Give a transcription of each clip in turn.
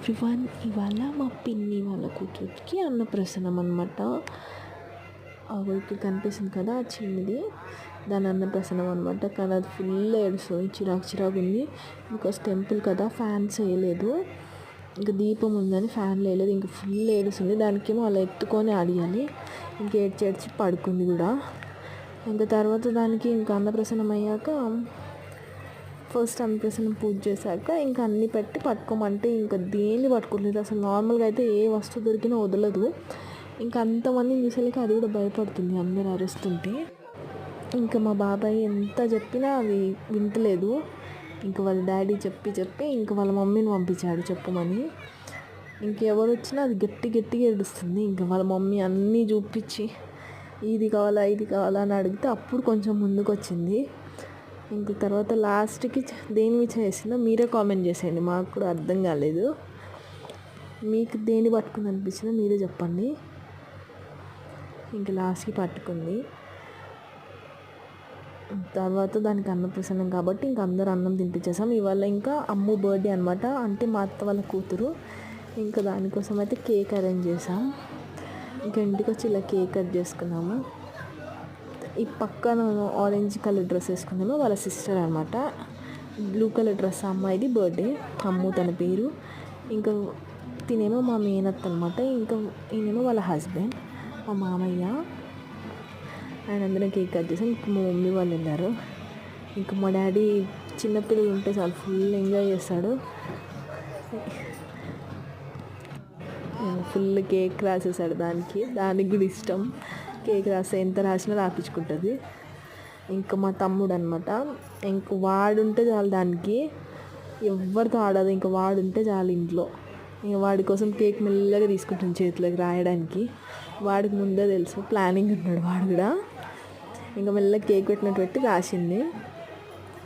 Everyone, ఇవాళ మా పిన్ని వాళ్ళ కూతురికి అన్నప్రసన్నం అనమాట. ఇక్కడ కనిపిస్తుంది కదా ఆ చిన్నది, దాని అన్నప్రసన్నం అనమాట. కానీ అది ఫుల్ ఏడుస్తుంది, చిరాకు చిరాకు ఉంది. బికాస్ టెంపుల్ కదా, ఫ్యాన్స్ వేయలేదు. ఇంకా దీపం ఉందని ఫ్యాన్ వేయలేదు. ఇంకా ఫుల్ ఏడుస్తుంది. దానికేమో అలా ఎత్తుకొని ఆడియాలి. ఇంక ఏడ్చి పడుకుంది కూడా. ఇంకా తర్వాత దానికి ఇంకా అన్నప్రసన్నం అయ్యాక ఫస్ట్ అన్నప్రసన్నం పూజ చేశాక ఇంకా అన్నీ పెట్టి పట్టుకోమంటే ఇంకా దేన్ని పట్టుకోలేదు అసలు. నార్మల్గా అయితే ఏ వస్తువు దొరికినా వదలదు. ఇంకా అంతమందిని చూసేలేక అది కూడా భయపడుతుంది అందరు అరుస్తుంటే. ఇంకా మా బాబాయ్ ఎంత చెప్పినా అది వింటలేదు. ఇంకా వాళ్ళ డాడీ చెప్పి ఇంకా వాళ్ళ మమ్మీని పంపించాడు చెప్పమని. ఇంకెవరు వచ్చినా అది గట్టిగా ఏడుస్తుంది. ఇంకా వాళ్ళ మమ్మీ అన్నీ చూపించి ఇది కావాలా అని అడిగితే అప్పుడు కొంచెం ముందుకు వచ్చింది. ఇంక తర్వాత లాస్ట్కి దేని చేసిందో మీరే కామెంట్ చేసేయండి, మాకు కూడా అర్థం కాలేదు. మీకు దేని పట్టుకుంది అనిపించిందో మీరే చెప్పండి. ఇంక లాస్ట్కి పట్టుకుంది. తర్వాత దానికి అన్నప్రసన్నం కాబట్టి ఇంక అందరూ అన్నం తినిపించేసాం. ఇవాళ ఇంకా అమ్ము బర్త్డే అనమాట, అంటే మా అత్త వాళ్ళ కూతురు. ఇంకా దానికోసం అయితే కేక్ అరేంజ్ చేసాం. ఇంకా ఇంటికి వచ్చి ఇలా కేక్ కట్ చేసుకున్నాము. ఈ పక్కన ఆరెంజ్ కలర్ డ్రెస్ వేసుకుందేమో వాళ్ళ సిస్టర్ అనమాట. బ్లూ కలర్ డ్రెస్ అమ్మాయిది బర్త్డే, అమ్ము తన పేరు. ఇంకా తినేమో మా మేనత్త అనమాట. ఇంకా ఈయనేమో వాళ్ళ హస్బెండ్, మా మామయ్య. ఆయన అందరం కేక్ కట్ చేసాం. ఇంకా మా మమ్మీ వాళ్ళు వెళ్ళారు. ఇంకా మా డాడీ చిన్నపిల్లలు ఉంటే చాలా ఫుల్ ఎంజాయ్ చేస్తాడు. ఫుల్ కేక్ రాసేసాడు. దానికి కూడా ఇష్టం కేక్ రాస్తే, ఎంత రాసినా రాపించుకుంటుంది. ఇంకా మా తమ్ముడు అనమాట, ఇంక వాడుంటే చాలు దానికి, ఎవరితో ఆడదు. ఇంకా వాడుంటే చాలు ఇంట్లో. ఇంకా వాడి కోసం కేక్ మెల్లగా తీసుకుంటుంది చేతిలోకి రాయడానికి. వాడికి ముందే తెలుసు, ప్లానింగ్ ఉన్నాడు వాడు కూడా. ఇంకా మెల్లగా కేక్ పెట్టినట్టు పెట్టి రాసింది.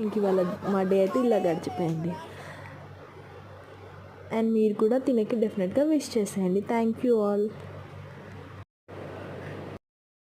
ఇంక ఇవాళ మా డే అయితే ఇలా గడిచిపోయింది. అండ్ మీరు కూడా తినకి డెఫినెట్గా విష్ చేసేయండి. Thank you all.